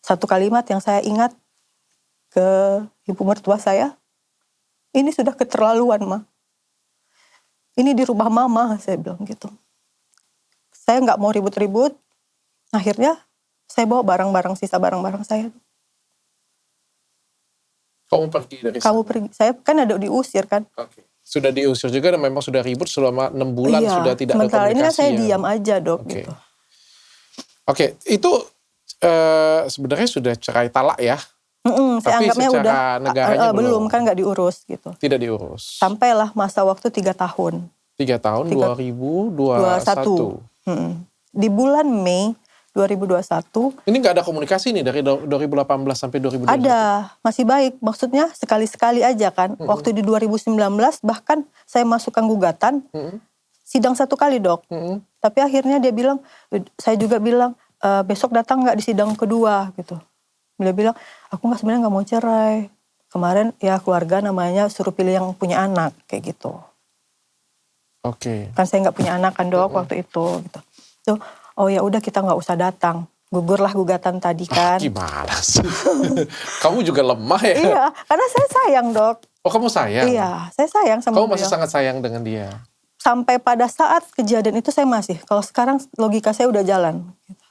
satu kalimat yang saya ingat ke ibu mertua saya, ini sudah keterlaluan, Ma. Ini di rumah Mama, saya bilang gitu. Saya nggak mau ribut-ribut. Akhirnya saya bawa sisa barang-barang saya. Kamu pergi dari Kamu sana? pergi. Saya kan ada diusir kan. Oke. Sudah diusir juga dan memang sudah ribut selama 6 bulan Iya, sudah tidak ada sementara komunikasi. ini kan saya ya. diam aja, Dok. Oke. Gitu. Oke, itu sebenarnya sudah cerai talak ya? Saya Tapi anggapnya secara udah negaranya belum kan nggak diurus gitu. Tidak diurus. Sampailah masa waktu 3 tahun. 3 tahun 2021. Di bulan Mei 2021. Ini nggak ada komunikasi nih dari 2018 sampai 2021? Ada, masih baik. Maksudnya sekali-sekali aja kan. Waktu di 2019 bahkan saya masukkan gugatan, sidang 1 kali, Dok. Tapi akhirnya dia bilang, saya juga bilang, besok datang nggak di sidang kedua gitu. Dia bilang, aku sebenarnya nggak mau cerai. Kemarin ya keluarga namanya suruh pilih yang punya anak kayak gitu. Oke. Kan saya nggak punya anak kan, Dok, waktu itu gitu. Tuh, oh ya udah kita nggak usah datang. Gugurlah gugatan tadi kan. Gimana sih? Kamu juga lemah ya? Iya, karena saya sayang, Dok. Oh, kamu sayang? Iya, saya sayang sama Kamu masih beliau. sangat sayang dengan dia? Sampai pada saat kejadian itu saya masih. Kalau sekarang logika saya udah jalan. Gitu.